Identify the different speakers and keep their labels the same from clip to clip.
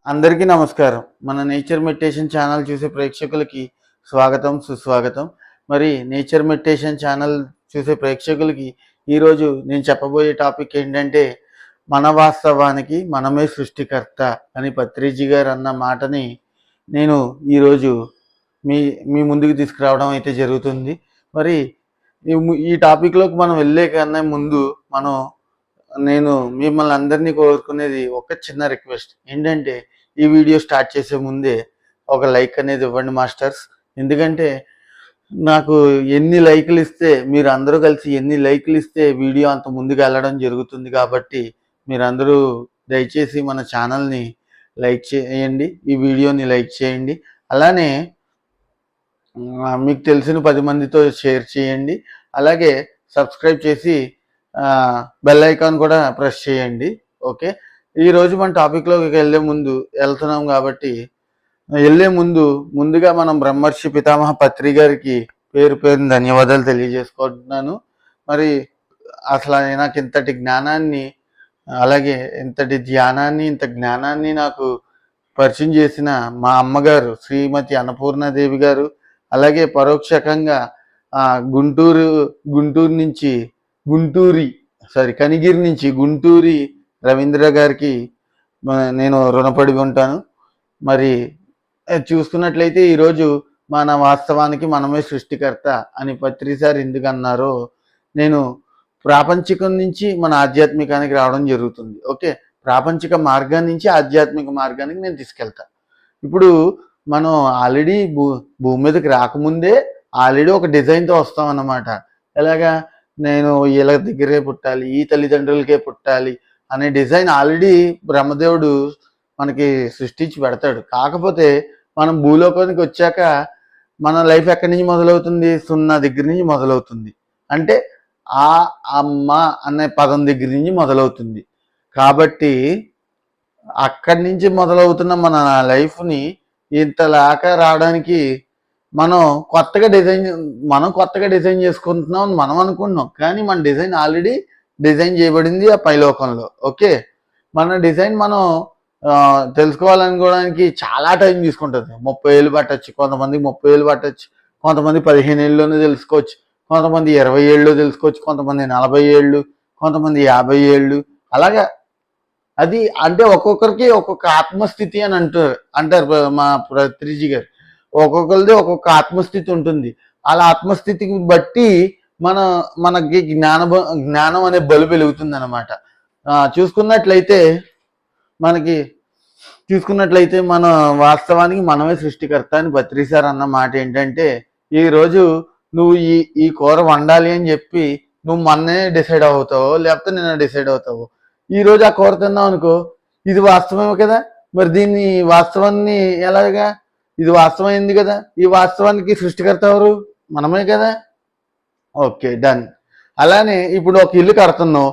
Speaker 1: అందరికీ నమస్కారం. మన నేచర్ మెడిటేషన్ ఛానల్ చూసే ప్రేక్షకులకి స్వాగతం, సుస్వాగతం. మరి నేచర్ మెడిటేషన్ ఛానల్ చూసే ప్రేక్షకులకి ఈరోజు నేను చెప్పబోయే టాపిక్ ఏంటంటే, మన వాస్తవానికి మనమే సృష్టికర్త అని పత్రిజీ గారు అన్న మాటని నేను ఈరోజు మీ మీ ముందుకు తీసుకురావడం అయితే జరుగుతుంది. మరి ఈ టాపిక్లోకి మనం వెళ్ళే కన్నా ముందు నేను మిమ్మల్ని అందరినీ కోరుకునేది ఒక చిన్న రిక్వెస్ట్ ఏంటంటే, ఈ వీడియో స్టార్ట్ చేసే ముందే ఒక లైక్ అనేది ఇవ్వండి మాస్టర్స్. ఎందుకంటే నాకు ఎన్ని లైకులు ఇస్తే, మీరు అందరూ కలిసి ఎన్ని లైకులు ఇస్తే వీడియో అంత ముందుకు వెళ్ళడం జరుగుతుంది. కాబట్టి మీరందరూ దయచేసి మన ఛానల్ని లైక్ చేయండి, ఈ వీడియోని లైక్ చేయండి. అలానే మీకు తెలిసిన 10 మందితో షేర్ చేయండి. అలాగే సబ్స్క్రైబ్ చేసి బెల్ ఐకాన్ కూడా ప్రెస్ చేయండి. ఓకే, ఈరోజు మన టాపిక్లోకి వెళ్తున్నాం కాబట్టి ముందుగా మనం బ్రహ్మర్షి పితామహ పత్రి గారికి పేరు ధన్యవాదాలు తెలియజేసుకుంటున్నాను. మరి అసలు నాకు ఇంతటి జ్ఞానాన్ని, అలాగే ఇంతటి ధ్యానాన్ని, ఇంత జ్ఞానాన్ని నాకు పరిచయం చేసిన మా అమ్మగారు శ్రీమతి అన్నపూర్ణాదేవి గారు, అలాగే పరోక్షకంగా కనిగిరి నుంచి గుంటూరి రవీంద్ర గారికి నేను రుణపడి ఉంటాను. మరి చూసుకున్నట్లయితే ఈరోజు మన వాస్తవానికి మనమే సృష్టికర్త అని పత్రి సార్ ఎందుకు అన్నారో నేను ప్రాపంచికం నుంచి మన ఆధ్యాత్మికానికి రావడం జరుగుతుంది. ఓకే, ప్రాపంచిక మార్గం నుంచి ఆధ్యాత్మిక మార్గానికి నేను తీసుకెళ్తా. ఇప్పుడు మనం ఆల్రెడీ భూమి మీదకి రాకముందే ఆల్రెడీ ఒక డిజైన్తో వస్తాం అన్నమాట. ఎలాగా, నేను వీళ్ళ దగ్గరే పుట్టాలి, ఈ తల్లిదండ్రులకే పుట్టాలి అనే డిజైన్ ఆల్రెడీ బ్రహ్మదేవుడు మనకి సృష్టించి పెడతాడు. కాకపోతే మనం భూలోకానికి వచ్చాక మన లైఫ్ ఎక్కడి నుంచి మొదలవుతుంది? 0 దగ్గర నుంచి మొదలవుతుంది. అంటే ఆ అమ్మ అనే పదం దగ్గర నుంచి మొదలవుతుంది. కాబట్టి అక్కడి నుంచి మొదలవుతున్న మన లైఫ్ని ఇంతలాగా రావడానికి మనం కొత్తగా డిజైన్ చేసుకుంటున్నాం అని మనం అనుకుంటున్నాం. కానీ మన డిజైన్ ఆల్రెడీ డిజైన్ చేయబడింది ఆ పైలోకంలో. ఓకే, మన డిజైన్ మనం తెలుసుకోవాలనుకోవడానికి చాలా టైం తీసుకుంటుంది. 30 ఏళ్ళు పట్టచ్చు, కొంతమందికి 30 ఏళ్ళు పట్టచ్చు, కొంతమంది 15 ఏళ్ళలోనే తెలుసుకోవచ్చు, కొంతమంది 20 ఏళ్ళు తెలుసుకోవచ్చు, కొంతమంది 40 ఏళ్ళు, కొంతమంది 50 ఏళ్ళు. అలాగా అది అంటే ఒక్కొక్కరికి ఒక్కొక్క ఆత్మస్థితి అని అంటారు మా పత్రిజీ గారు. ఒక్కొక్కరిది ఒక్కొక్క ఆత్మస్థితి ఉంటుంది. అలా ఆత్మస్థితికి బట్టి మనకి జ్ఞానం అనే బలుపు వెలుగుతుంది అనమాట. చూసుకున్నట్లయితే మన వాస్తవానికి మనమే సృష్టికర్త అని పత్రి సార్ అన్న మాట ఏంటంటే, ఈరోజు నువ్వు ఈ కూర వండాలి అని చెప్పి నువ్వు మొన్నే డిసైడ్ అవుతావో లేకపోతే నిన్న డిసైడ్ అవుతావో. ఈరోజు ఆ కూర తిన్నావు అనుకో, ఇది వాస్తవమే కదా, మరి దీన్ని వాస్తవాన్ని ఎలాగా, ఇది వాస్తవమైంది కదా, ఈ వాస్తవానికి సృష్టికర్త ఎవరు? మనమే కదా. Okay, done. అలానే ఇప్పుడు ఒక ఇల్లు కడుతున్నావు,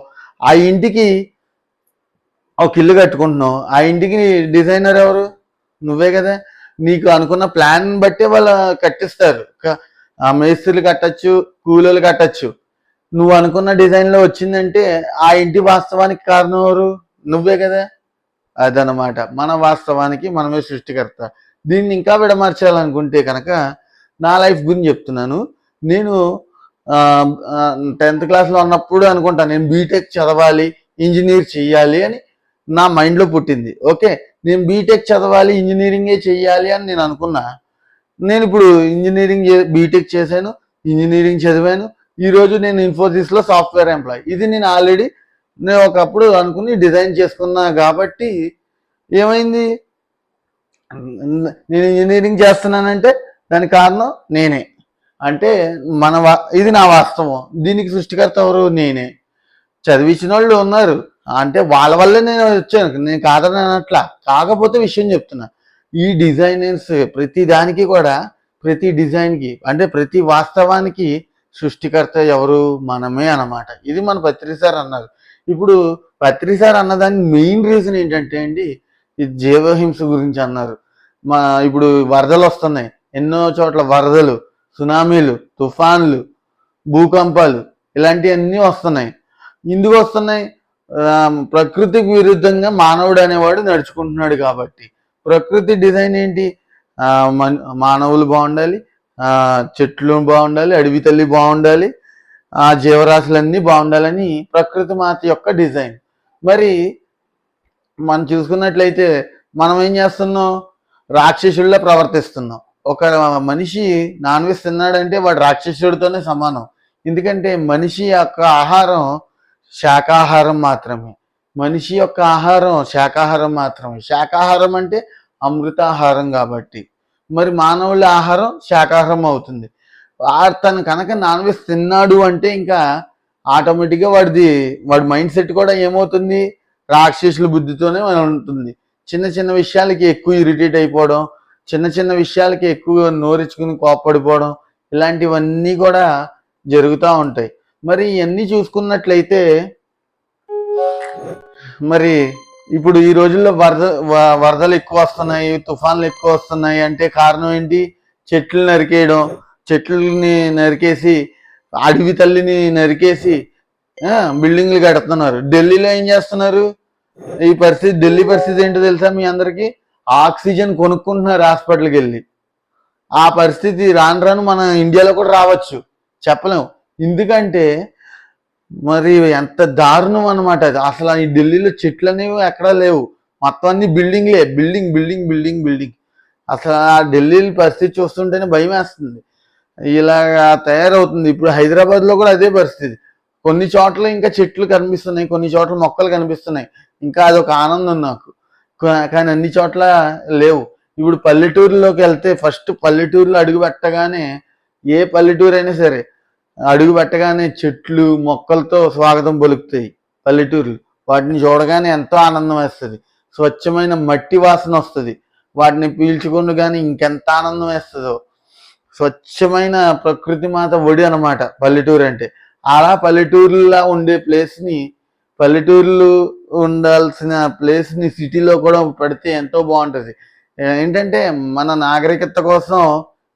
Speaker 1: ఆ ఇంటికి ఒక ఇల్లు కట్టుకుంటున్నావు, ఆ ఇంటికి డిజైనర్ ఎవరు? నువ్వే కదా. నీకు అనుకున్న ప్లాన్ బట్టే వాళ్ళు కట్టిస్తారు. మేస్త్రీలు కట్టచ్చు, కూలీలు కట్టచ్చు. నువ్వు అనుకున్న డిజైన్లో వచ్చిందంటే ఆ ఇంటి వాస్తవానికి కారణం ఎవరు? నువ్వే కదా. అదనమాట మన వాస్తవానికి మనమే సృష్టికర్త. దీన్ని ఇంకా విడమర్చాలనుకుంటే కనుక నా లైఫ్ గురించి చెప్తున్నాను. నేను 10th క్లాస్లో ఉన్నప్పుడు అనుకుంటా, నేను బీటెక్ చదవాలి, ఇంజనీర్ చెయ్యాలి అని నా మైండ్లో పుట్టింది. ఓకే, నేను బీటెక్ చదవాలి, ఇంజనీరింగే చెయ్యాలి అని నేను అనుకున్నా. నేను ఇప్పుడు బీటెక్ చేశాను, ఇంజనీరింగ్ చదివాను. ఈరోజు నేను ఇన్ఫోసిస్లో సాఫ్ట్వేర్ ఎంప్లాయీ. ఇది నేను ఒకప్పుడు అనుకుని డిజైన్ చేసుకున్నా. కాబట్టి ఏమైంది, నేను ఇంజనీరింగ్ చేస్తున్నానంటే దానికి కారణం నేనే. అంటే ఇది నా వాస్తవం. దీనికి సృష్టికర్త ఎవరు? నేనే. చదివించిన వాళ్ళు ఉన్నారు, అంటే వాళ్ళ వల్లే నేను వచ్చాను, నేను కాదని అనట్లా. కాకపోతే విషయం చెప్తున్నా, ఈ డిజైనర్స్ ప్రతి దానికి కూడా, ప్రతి డిజైన్కి అంటే ప్రతి వాస్తవానికి సృష్టికర్త ఎవరు? మనమే అన్నమాట. ఇది మన పత్రి సార్ అన్నారు. ఇప్పుడు పత్రి సార్ అన్నదానికి మెయిన్ రీజన్ ఏంటంటే అండి, ఇది జీవహింస గురించి అన్నారు. ఇప్పుడు వరదలు వస్తున్నాయి, ఎన్నో చోట్ల వరదలు, సునామీలు, తుఫాన్లు, భూకంపాలు ఇలాంటివన్నీ వస్తున్నాయి. ఎందుకు వస్తున్నాయి? ప్రకృతికి విరుద్ధంగా మానవుడు అనేవాడు నడుచుకుంటున్నాడు కాబట్టి. ప్రకృతి డిజైన్ ఏంటి? మానవులు బాగుండాలి, చెట్లు బాగుండాలి, అడవి తల్లి బాగుండాలి, ఆ జీవరాశులన్నీ బాగుండాలని ప్రకృతి మాత యొక్క డిజైన్. మరి మనం చూసుకున్నట్లయితే మనం ఏం చేస్తున్నాం? రాక్షసుల్లా ప్రవర్తిస్తున్నాం. ఒక మనిషి నాన్ వెజ్ తిన్నాడంటే వాడు రాక్షసుడితోనే సమానం. ఎందుకంటే మనిషి యొక్క ఆహారం శాకాహారం మాత్రమే. మనిషి యొక్క ఆహారం శాకాహారం మాత్రమే. శాకాహారం అంటే అమృతాహారం కాబట్టి మరి మానవుల ఆహారం శాకాహారం అవుతుంది. తను కనుక నాన్ వెజ్ తిన్నాడు అంటే ఇంకా ఆటోమేటిక్గా వాడి మైండ్ సెట్ కూడా ఏమవుతుంది? రాక్షసుల బుద్ధితోనే ఉంటుంది. చిన్న చిన్న విషయాలకి ఎక్కువ ఇరిటేట్ అయిపోవడం, చిన్న చిన్న విషయాలకి ఎక్కువ నోరించుకుని కోప్పడిపోవడం, ఇలాంటివన్నీ కూడా జరుగుతూ ఉంటాయి. మరి ఇవన్నీ చూసుకున్నట్లయితే మరి ఇప్పుడు ఈ రోజుల్లో వరదలు ఎక్కువ వస్తున్నాయి, తుఫాన్లు ఎక్కువ వస్తున్నాయి అంటే కారణం ఏంటి? చెట్లు నరికేయడం. చెట్లని నరికేసి అడవి తల్లిని నరికేసి బిల్డింగ్లు కడుతున్నారు. ఢిల్లీలో ఏం చేస్తున్నారు? ఈ పరిస్థితి, ఢిల్లీ పరిస్థితి ఏంటో తెలుసా మీ అందరికీ? ఆక్సిజన్ కొనుక్కుంటున్నారు హాస్పిటల్కి వెళ్ళి. ఆ పరిస్థితి రాను రాను మన ఇండియాలో కూడా రావచ్చు, చెప్పలేము. ఎందుకంటే మరి ఎంత దారుణం అనమాట. అసలు ఈ ఢిల్లీలో చెట్లు అనేవి ఎక్కడా లేవు, మొత్తం అన్ని బిల్డింగ్లే, బిల్డింగ్ బిల్డింగ్ బిల్డింగ్ బిల్డింగ్. అసలు ఆ ఢిల్లీ పరిస్థితి చూస్తుంటేనే భయం వేస్తుంది. ఇలాగా తయారవుతుంది. ఇప్పుడు హైదరాబాద్లో కూడా అదే పరిస్థితి. కొన్ని చోట్ల ఇంకా చెట్లు కనిపిస్తున్నాయి, కొన్ని చోట్ల మొక్కలు కనిపిస్తున్నాయి. ఇంకా అదొక ఆనందం నాకు. కానీ అన్ని చోట్ల లేవు. ఇప్పుడు పల్లెటూరులోకి వెళ్తే ఫస్ట్ పల్లెటూరులో అడుగు పెట్టగానే, ఏ పల్లెటూరు అయినా సరే అడుగు పెట్టగానే చెట్లు మొక్కలతో స్వాగతం పలుకుతాయి పల్లెటూర్లు. వాటిని చూడగానే ఎంతో ఆనందం వేస్తుంది. స్వచ్ఛమైన మట్టి వాసన వస్తుంది. వాటిని పీల్చుకుంటూ కానీ ఇంకెంత ఆనందం వేస్తుందో. స్వచ్ఛమైన ప్రకృతి మాత ఒడి అనమాట పల్లెటూరు అంటే. అలా పల్లెటూరులా ఉండే ప్లేస్ని, పల్లెటూర్లు ఉండాల్సిన ప్లేస్ని సిటీలో కూడా పెడితే ఎంతో బాగుంటుంది. ఏంటంటే మన నాగరికత కోసం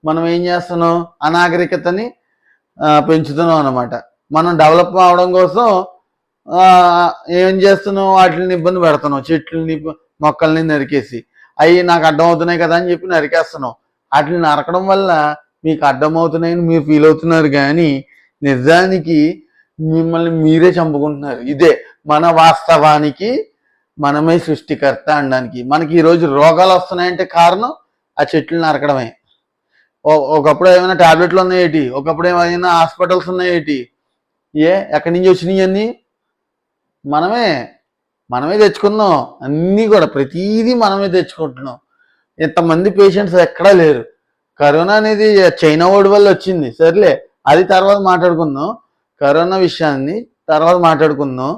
Speaker 1: మనం ఏం చేస్తున్నాం? అనాగరికతని పెంచుతున్నాం అనమాట. మనం డెవలప్ అవడం కోసం ఏం చేస్తున్నాం? వాటిని ఇబ్బంది పెడుతున్నాం. చెట్లని మొక్కల్ని నరికేసి అవి నాకు అడ్డం అవుతున్నాయి కదా అని చెప్పి నరికేస్తున్నాం. వాటిని నరకడం వల్ల మీకు అడ్డమవుతున్నాయని మీరు ఫీల్ అవుతున్నారు, కానీ నిజానికి మిమ్మల్ని మీరే చంపుకుంటున్నారు. ఇదే మన వాస్తవానికి మనమే సృష్టికర్త అనడానికి. మనకి ఈరోజు రోగాలు వస్తున్నాయంటే కారణం ఆ చెట్లు నరకడమే. ఒకప్పుడు ఏమైనా టాబ్లెట్లు ఉన్నాయేటి? ఒకప్పుడు ఏమైనా హాస్పిటల్స్ ఉన్నాయేటి? ఎక్కడి నుంచి వచ్చినాయి అన్నీ? మనమే తెచ్చుకున్నాం. అన్నీ కూడా ప్రతిదీ మనమే తెచ్చుకుంటున్నాం. ఇంతమంది పేషెంట్స్ ఎక్కడా లేరు. కరోనా అనేది చైనా వాడి వల్ల వచ్చింది, సర్లే అది తర్వాత మాట్లాడుకుందాం. కరోనా విషయాన్ని తర్వాత మాట్లాడుకుందాం.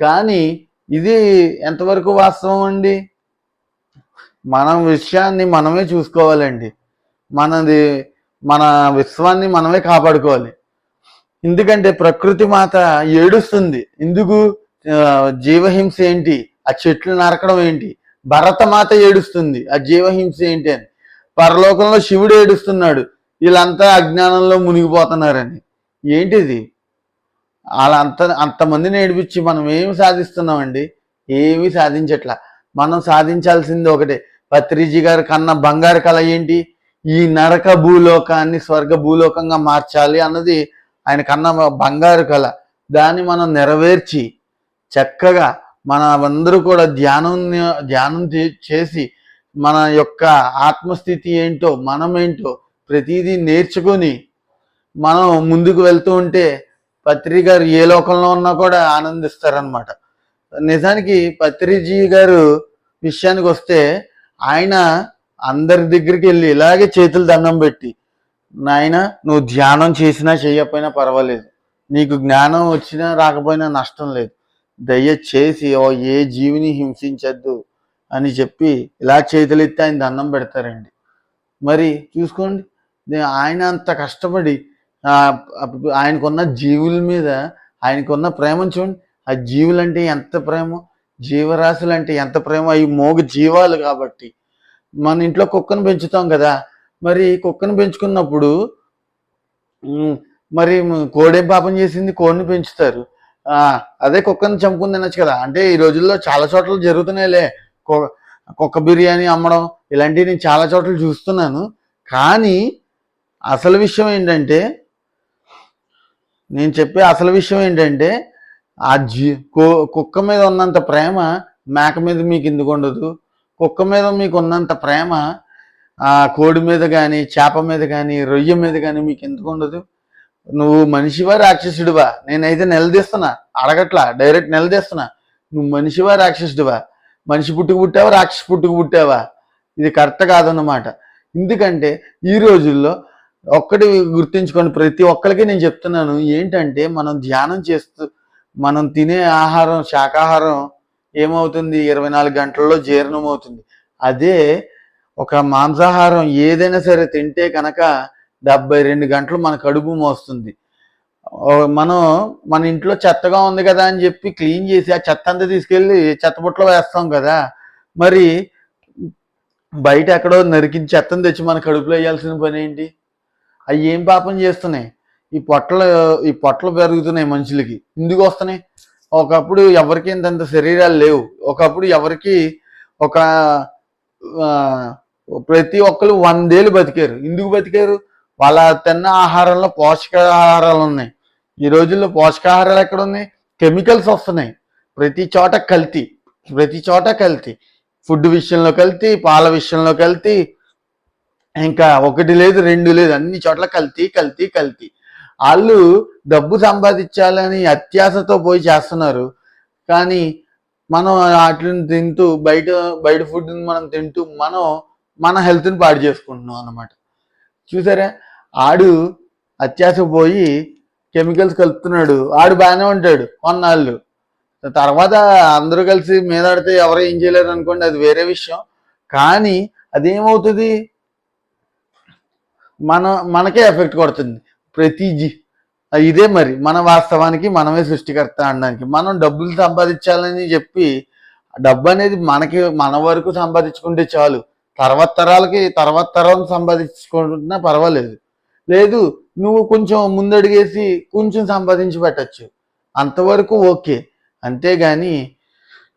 Speaker 1: కానీ ఇది ఎంతవరకు వాస్తవం అండి? మన విషయాన్ని మనమే చూసుకోవాలండి. మన విశ్వాన్ని మనమే కాపాడుకోవాలి. ఎందుకంటే ప్రకృతి మాత ఏడుస్తుంది. ఎందుకు? జీవహింస ఏంటి? ఆ చెట్లు నరకడం ఏంటి? భరతమాత ఏడుస్తుంది, ఆ జీవహింస ఏంటి అని. పరలోకంలో శివుడు ఏడుస్తున్నాడు, వీళ్ళంతా అజ్ఞానంలో మునిగిపోతున్నారని. ఏంటిది? అలా అంతమందిని ఏడిపించి మనం ఏమి సాధిస్తున్నామండి? ఏమీ సాధించట్లా. మనం సాధించాల్సింది ఒకటే. పత్రిజీ గారు కన్నా బంగారు కళ ఏంటి? ఈ నరక భూలోకాన్ని స్వర్గ భూలోకంగా మార్చాలి అన్నది ఆయన కన్నా బంగారు కళ. దాన్ని మనం నెరవేర్చి చక్కగా మన అందరూ కూడా ధ్యానం చేసి మన యొక్క ఆత్మస్థితి ఏంటో, మనమేంటో ప్రతిదీ నేర్చుకొని మనం ముందుకు వెళ్తూ ఉంటే పత్రి గారు ఏ లోకంలో ఉన్నా కూడా ఆనందిస్తారనమాట. నిజానికి పత్రిజీ గారు విషయానికి వస్తే ఆయన అందరి దగ్గరికి వెళ్ళి ఇలాగే చేతులు దండం పెట్టి, నాయన నువ్వు ధ్యానం చేసినా చేయకపోయినా పర్వాలేదు, నీకు జ్ఞానం వచ్చినా రాకపోయినా నష్టం లేదు, దయచేసి ఏ జీవిని హింసించద్దు అని చెప్పి ఇలా చేతులు ఎత్తి ఆయన దండం పెడతారండి. మరి చూసుకోండి, ఆయన అంత కష్టపడి ఆయనకున్న జీవుల మీద ఆయనకున్న ప్రేమను చూడండి. ఆ జీవులంటే ఎంత ప్రేమ, జీవరాశులు అంటే ఎంత ప్రేమ. అవి మోగ జీవాలు కాబట్టి. మన ఇంట్లో కుక్కను పెంచుతాం కదా, మరి కుక్కను పెంచుకున్నప్పుడు మరి కోడేం పాపం చేసింది? కోడిని పెంచుతారు. అదే కుక్కను చంపుకుని తినచ్చు కదా. అంటే ఈ రోజుల్లో చాలా చోట్ల జరుగుతున్నాయిలే, కుక్క బిర్యానీ అమ్మడం, ఇలాంటివి నేను చాలా చోట్ల చూస్తున్నాను. కానీ అసలు విషయం ఏంటంటే నేను చెప్పే అసలు విషయం ఏంటంటే ఆ కుక్క మీద ఉన్నంత ప్రేమ మేక మీద మీకు ఎందుకు ఉండదు? కుక్క మీద మీకు ఉన్నంత ప్రేమ ఆ కోడి మీద కానీ, చేప మీద కానీ, రొయ్య మీద కానీ మీకు ఎందుకు ఉండదు? నువ్వు మనిషివా రాక్షసుడివా? నేనైతే నిలదీస్తున్నా, అడగట్లా, డైరెక్ట్ నిలదీస్తున్నా. నువ్వు మనిషివా రాక్షసుడివా? మనిషి పుట్టుకు పుట్టావా, రాక్షసు పుట్టుకు పుట్టావా? ఇది కరెక్ట్ కాదన్నమాట. ఎందుకంటే ఈ రోజుల్లో ఒక్కటి గుర్తుంచుకోండి, ప్రతి ఒక్కరికి నేను చెప్తున్నాను ఏంటంటే, మనం ధ్యానం చేస్తూ మనం తినే ఆహారం శాకాహారం ఏమవుతుంది, 24 గంటల్లో జీర్ణం అవుతుంది. అదే ఒక మాంసాహారం ఏదైనా సరే తింటే కనుక 72 గంటలు మన కడుపు మోస్తుంది. మనం మన ఇంట్లో చెత్తగా ఉంది కదా అని చెప్పి క్లీన్ చేసి ఆ చెత్త అంతా తీసుకెళ్ళి చెత్తబుట్టలో వేస్తాం కదా. మరి బయట ఎక్కడో నరికిన చెత్తను తెచ్చి మన కడుపులో వేయాల్సిన పని ఏంటి? అవి ఏం పాపం చేస్తున్నాయి? ఈ పొట్టలు పెరుగుతున్నాయి మనుషులకి. ఎందుకు వస్తున్నాయి? ఒకప్పుడు ఎవరికి ఇంతంత శరీరాలు లేవు. ఒకప్పుడు ఎవరికి ఒక ప్రతి ఒక్కరు 100 ఏళ్ళు బతికారు. ఎందుకు బతికారు? వాళ్ళ తిన్న ఆహారంలో పోషకాహారాలు ఉన్నాయి. ఈ రోజుల్లో పోషకాహారాలు ఎక్కడ ఉన్నాయి? కెమికల్స్ వస్తున్నాయి. ప్రతి చోట కల్తీ, ప్రతి చోట కల్తీ. ఫుడ్ విషయంలో కల్తీ, పాల విషయంలో కల్తీ, ఇంకా ఒకటి లేదు రెండు లేదు, అన్ని చోట్ల కల్తీ కల్తీ కల్తీ. వాళ్ళు డబ్బు సంపాదించాలని అత్యాశతో పోయి చేస్తున్నారు. కానీ మనం వాటిని తింటూ బయట ఫుడ్ని మనం తింటూ మన హెల్త్ని పాడు చేసుకుంటున్నాం అన్నమాట. చూసారా? ఆడు అత్యాశ పోయి కెమికల్స్ కలుపుతున్నాడు. ఆడు బాగానే ఉంటాడు కొన్నాళ్ళు, తర్వాత అందరూ కలిసి మీదాడితే ఎవరు ఏం చేయలేరు అనుకోండి, అది వేరే విషయం. కానీ అదేమవుతుంది, మనకే ఎఫెక్ట్ కొడుతుంది. ఇదే మరి మన వాస్తవానికి మనమే సృష్టికర్త అనడానికి. మనం డబ్బులు సంపాదించాలని చెప్పి డబ్బు అనేది మన వరకు సంపాదించుకుంటే చాలు. తర్వాత తరం సంపాదించుకుంటున్నా పర్వాలేదు. లేదు, నువ్వు కొంచెం ముందడిగేసి కొంచెం సంపాదించి పెట్టచ్చు, అంతవరకు ఓకే. అంతేగాని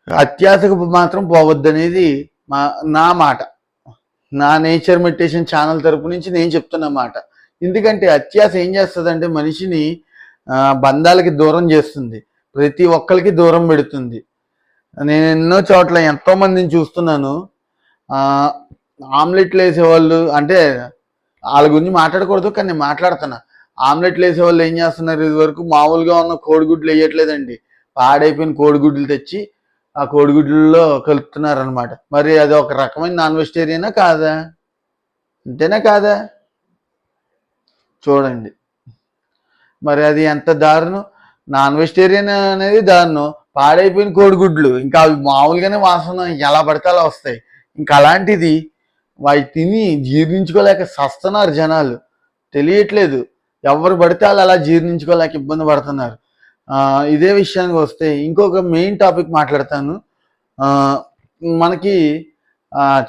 Speaker 1: అత్యాశకు మాత్రం పోవద్దనేది నా మాట. నా నేచర్ మెడిటేషన్ ఛానల్ తరపు నుంచి నేను చెప్తున్న మాట. ఎందుకంటే అత్యాశ ఏం చేస్తుందంటే మనిషిని బంధాలకి దూరం చేస్తుంది, ప్రతి ఒక్కరికి దూరం పెడుతుంది. నేను ఎన్నో చోట్ల ఎంతో మందిని చూస్తున్నాను. ఆమ్లెట్లు వేసేవాళ్ళు, అంటే వాళ్ళ గురించి మాట్లాడకూడదు కానీ నేను మాట్లాడుతున్నా. ఆమ్లెట్లు వేసేవాళ్ళు ఏం చేస్తున్నారు, ఇది వరకు మామూలుగా ఉన్న కోడిగుడ్లు వేయట్లేదండి, పాడైపోయిన కోడిగుడ్లు తెచ్చి ఆ కోడిగుడ్లలో కలుపుతున్నారు అనమాట. మరి అది ఒక రకమైన నాన్ వెజిటేరియనా కాదా? అంతేనా కాదా? చూడండి మరి అది ఎంత దారుణం. నాన్ వెజిటేరియన్ అనేది దారుణం, పాడైపోయిన కోడిగుడ్లు ఇంకా అవి మామూలుగానే వాసన ఎలా పడితే అలా వస్తాయి. ఇంకా అలాంటిది వాటి తిని జీర్ణించుకోలేక సస్తున్నారు జనాలు. తెలియట్లేదు, ఎవరు పడితే వాళ్ళు అలా జీర్ణించుకోలేక ఇబ్బంది పడుతున్నారు. ఇదే విషయానికి వస్తే ఇంకొక మెయిన్ టాపిక్ మాట్లాడతాను. మనకి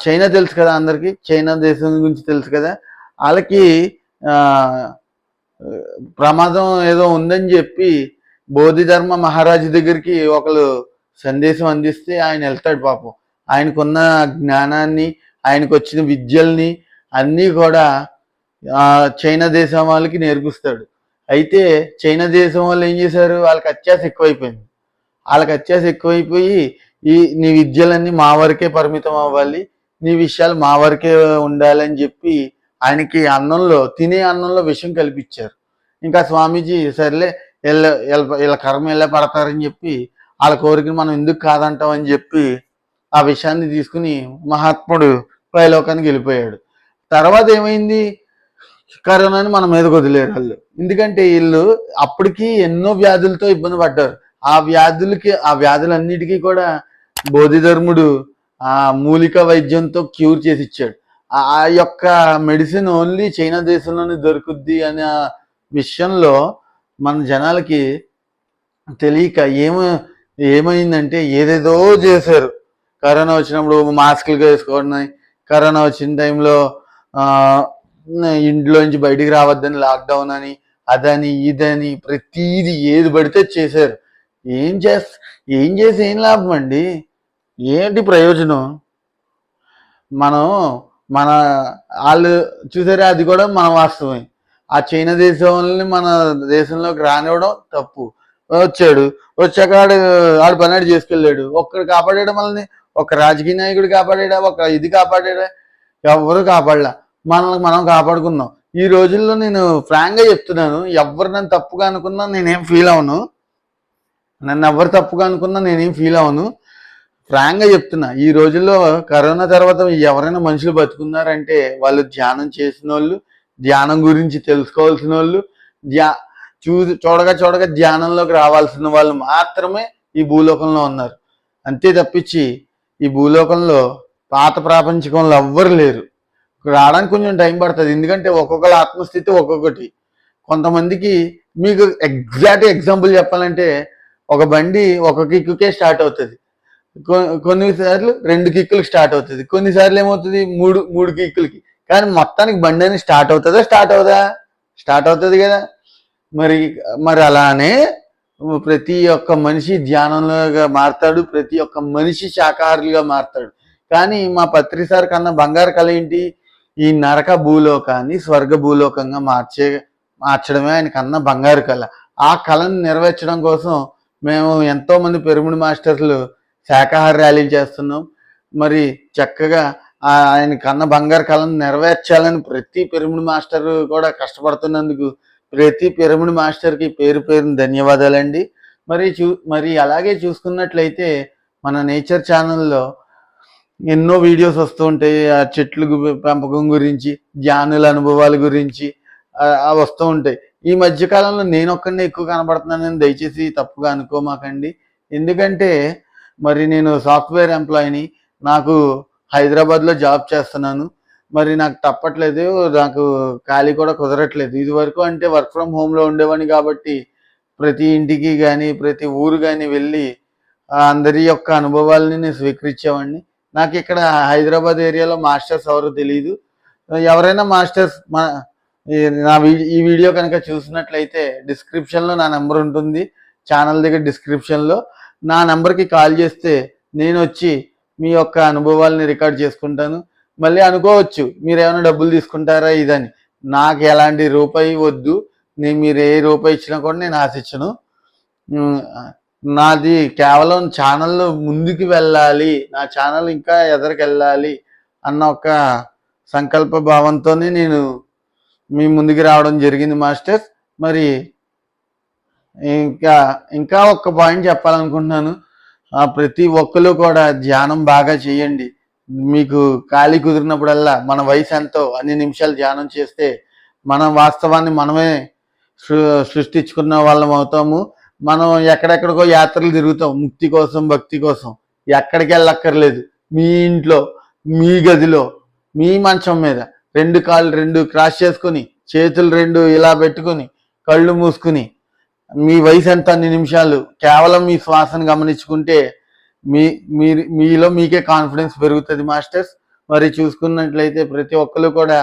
Speaker 1: చైనా తెలుసు కదా అందరికీ, చైనా దేశం గురించి తెలుసు కదా. వాళ్ళకి ప్రమాదం ఏదో ఉందని చెప్పి బోధిధర్మ మహారాజు దగ్గరికి ఒకరు సందేశం అందిస్తే ఆయన వెళ్తాడు. పాపం ఆయనకున్న జ్ఞానాన్ని, ఆయనకు వచ్చిన విద్యల్ని అన్నీ కూడా చైనా దేశం వాళ్ళకి నేర్పిస్తాడు. అయితే చైనా దేశం వాళ్ళు ఏం చేశారు, వాళ్ళకి అత్యాశ ఎక్కువైపోయి నీ విద్యలన్నీ మా వరకే పరిమితం అవ్వాలి, నీ విషయాలు మా వరకే ఉండాలని చెప్పి ఆయనకి తినే అన్నంలో విషం కల్పించారు. ఇంకా స్వామీజీ సర్లే వీళ్ళ కర్మ ఎలా పడతారని చెప్పి వాళ్ళ కోరికను మనం ఎందుకు కాదంటామని చెప్పి ఆ విషయాన్ని తీసుకుని మహాత్ముడు పైలోకానికి వెళ్ళిపోయాడు. తర్వాత ఏమైంది, కరోనాని మన మీద వదిలేరు వాళ్ళు. ఎందుకంటే వీళ్ళు అప్పటికి ఎన్నో వ్యాధులతో ఇబ్బంది పడ్డారు. ఆ వ్యాధులన్నిటికీ కూడా బోధిధర్ముడు ఆ మూలిక వైద్యంతో క్యూర్ చేసి ఇచ్చాడు. ఆ యొక్క మెడిసిన్ ఓన్లీ చైనా దేశంలోనే దొరుకుద్ది అనే విషయంలో మన జనాలకి తెలియక ఏమైందంటే ఏదేదో చేశారు. కరోనా వచ్చినప్పుడు మాస్కులు వేసుకోవడం, కరోనా వచ్చిన టైంలో ఇంట్లోంచి బయటికి రావద్దని లాక్డౌన్ అని, అదని ఇదని ప్రతిదీ ఏది పడితే చేశారు. ఏం చేసి ఏం లాభం అండి? ఏంటి ప్రయోజనం? మనం మన వాళ్ళు చూసారా, అది కూడా మన వాస్తవమే. ఆ చైనా దేశం వాళ్ళని మన దేశంలోకి రానివ్వడం తప్పు. వచ్చాడు, వచ్చాక ఆడు పని ఆడు చేసుకెళ్ళాడు. ఒక్కడు కాపాడాడు మనల్ని? ఒక రాజకీయ నాయకుడు కాపాడా? ఒక ఇది కాపాడా? ఎవరు కాపాడలా. మనల్ని మనం కాపాడుకున్నాం. ఈ రోజుల్లో నేను ఫ్రాంక్ గా చెప్తున్నాను, ఎవరు నన్ను తప్పుగా అనుకున్నా నేనేం ఫీల్ అవను. నన్ను ఎవరు తప్పుగా అనుకున్నా నేనేం ఫీల్ అవను. ఫ్రాంక్ గా చెప్తున్నా, ఈ రోజుల్లో కరోనా తర్వాత ఎవరైనా మనుషులు బతుకున్నారంటే వాళ్ళు ధ్యానం చేసిన వాళ్ళు, ధ్యానం గురించి తెలుసుకోవాల్సిన వాళ్ళు, చూడగా చూడగా ధ్యానంలోకి రావాల్సిన వాళ్ళు మాత్రమే ఈ భూలోకంలో ఉన్నారు. అంతే తప్పించి ఈ భూలోకంలో పాత ప్రాపంచికంలో ఎవ్వరు లేరు. రావడానికి కొంచెం టైం పడుతుంది, ఎందుకంటే ఒక్కొక్కరి ఆత్మస్థితి ఒక్కొక్కటి. కొంతమందికి మీకు ఎగ్జాక్ట్ ఎగ్జాంపుల్ చెప్పాలంటే, ఒక బండి ఒక కిక్కుకే స్టార్ట్ అవుతుంది, కొన్నిసార్లు 2 కిక్కులు స్టార్ట్ అవుతుంది, కొన్నిసార్లు ఏమవుతుంది మూడు కిక్కులకి. కానీ మొత్తానికి బండి అని స్టార్ట్ అవుతుందా? స్టార్ట్ అవుతుంది కదా. మరి అలానే ప్రతి ఒక్క మనిషి ధ్యానంలోగా మారతాడు, ప్రతి ఒక్క మనిషి శాకాహారులుగా మారతాడు. కానీ మా పత్రిసారి కన్నా బంగారు కళ ఏంటి? ఈ నరక భూలోకాన్ని స్వర్గ భూలోకంగా మార్చడమే ఆయన కన్నా బంగారు కళ. ఆ కళను నెరవేర్చడం కోసం మేము ఎంతో మంది పిరమిడ్ మాస్టర్లు శాకాహార ర్యాలీలు చేస్తున్నాం. మరి చక్కగా ఆయన కన్నా బంగారు కళను నెరవేర్చాలని ప్రతి పిరమిడ్ మాస్టర్ కూడా కష్టపడుతున్నందుకు ప్రతి పిరమిడ్ మాస్టర్కి పేరు ధన్యవాదాలండి. మరి అలాగే చూసుకున్నట్లయితే మన నేచర్ ఛానల్లో ఎన్నో వీడియోస్ వస్తూ ఉంటాయి. ఆ చెట్లు పెంపకం గురించి, ధ్యానుల అనుభవాల గురించి వస్తూ ఉంటాయి. ఈ మధ్యకాలంలో నేను ఒక్కడినే ఎక్కువ కనబడుతున్నానని దయచేసి తప్పుగా అనుకోమాకండి. ఎందుకంటే మరి నేను సాఫ్ట్వేర్ ఎంప్లాయీని, నాకు హైదరాబాద్లో జాబ్ చేస్తున్నాను. మరి నాకు తప్పట్లేదు, నాకు ఖాళీ కూడా కుదరట్లేదు. ఇది వరకు అంటే వర్క్ ఫ్రమ్ హోమ్లో ఉండేవాడిని కాబట్టి ప్రతి ఇంటికి కానీ ప్రతి ఊరు కానీ వెళ్ళి అందరి యొక్క అనుభవాలని నేను స్వీకరించేవాడిని. నాకు ఇక్కడ హైదరాబాద్ ఏరియాలో మాస్టర్స్ ఎవరో తెలియదు. ఎవరైనా మాస్టర్స్ ఈ వీడియో కనుక చూసినట్లయితే డిస్క్రిప్షన్లో నా నెంబర్ ఉంటుంది, ఛానల్ దగ్గర డిస్క్రిప్షన్లో. నా నెంబర్కి కాల్ చేస్తే నేను వచ్చి మీ యొక్క అనుభవాలని రికార్డ్ చేసుకుంటాను. మళ్ళీ అనుకోవచ్చు మీరు ఏమైనా డబ్బులు తీసుకుంటారా ఇదని. నాకు ఎలాంటి రూపాయి వద్దు, మీరు ఏ రూపాయి ఇచ్చినా కూడా నేను ఆశించను. నాది కేవలం ఛానల్లో ముందుకు వెళ్ళాలి, నా ఛానల్ ఇంకా ఎదరికి వెళ్ళాలి అన్న ఒక సంకల్ప భావంతోనే నేను మీ ముందుకు రావడం జరిగింది మాస్టర్స్. మరి ఇంకా ఒక్క పాయింట్ చెప్పాలనుకుంటున్నాను. ప్రతి ఒక్కరు కూడా ధ్యానం బాగా చేయండి. మీకు ఖాళీ కుదిరినప్పుడల్లా మన వయసు ఎంతో అన్ని నిమిషాలు ధ్యానం చేస్తే మన వాస్తవాన్ని మనమే సృష్టించుకున్న వాళ్ళం అవుతాము. మనం ఎక్కడెక్కడికో యాత్రలు తిరుగుతాం ముక్తి కోసం, భక్తి కోసం. ఎక్కడికి వెళ్ళక్కర్లేదు. మీ ఇంట్లో, మీ గదిలో, మీ మంచం మీద 2 కాళ్ళు 2 క్రాస్ చేసుకుని, చేతులు 2 ఇలా పెట్టుకుని, కళ్ళు మూసుకుని, మీ వయసు ఎంత అన్ని నిమిషాలు కేవలం మీ శ్వాసను గమనించుకుంటే మీలో మీకే కాన్ఫిడెన్స్ పెరుగుతుంది మాస్టర్స్. మరి చూసుకున్నట్లయితే ప్రతి ఒక్కరు కూడా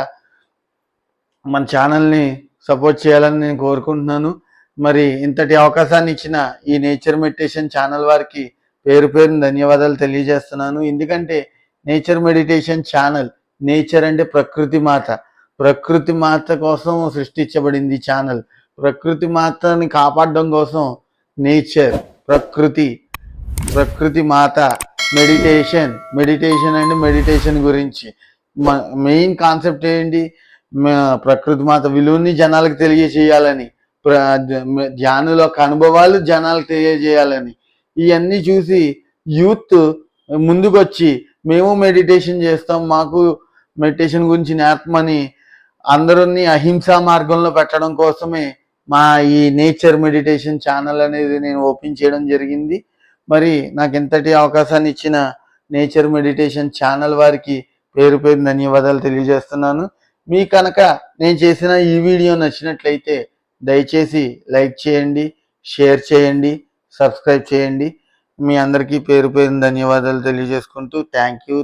Speaker 1: మన ఛానల్ని సపోర్ట్ చేయాలని నేను కోరుకుంటున్నాను. మరి ఇంతటి అవకాశాన్ని ఇచ్చిన ఈ నేచర్ మెడిటేషన్ ఛానల్ వారికి పేరు ధన్యవాదాలు తెలియజేస్తున్నాను. ఎందుకంటే నేచర్ మెడిటేషన్ ఛానల్, నేచర్ అంటే ప్రకృతి మాత కోసం సృష్టించబడింది ఛానల్. ప్రకృతి మాతని కాపాడడం కోసం నేచర్, ప్రకృతి మాత, మెడిటేషన్ అంటే మెడిటేషన్ గురించి మెయిన్ కాన్సెప్ట్ ఏంటి? ప్రకృతి మాత విలువని జనాలకు తెలియజేయాలని, ధ్యానుల యొక్క అనుభవాలు జనాలకు తెలియజేయాలని. ఇవన్నీ చూసి యూత్ ముందుకొచ్చి మేము మెడిటేషన్ చేస్తాం, మాకు మెడిటేషన్ గురించి నేర్పమని అందరినీ అహింసా మార్గంలో పెట్టడం కోసమే మా ఈ నేచర్ మెడిటేషన్ ఛానల్ అనేది నేను ఓపెన్ చేయడం జరిగింది. మరి నాకు ఎంతటి అవకాశాన్ని ఇచ్చిన నేచర్ మెడిటేషన్ ఛానల్ వారికి పేరు ధన్యవాదాలు తెలియజేస్తున్నాను. మీ కనుక నేను చేసిన ఈ వీడియో నచ్చినట్లయితే దయచేసి లైక్ చేయండి, షేర్ చేయండి, సబ్స్క్రైబ్ చేయండి. మీ అందరికీ పేరు ధన్యవాదాలు తెలియజేసుకుంటూ థ్యాంక్ యూ.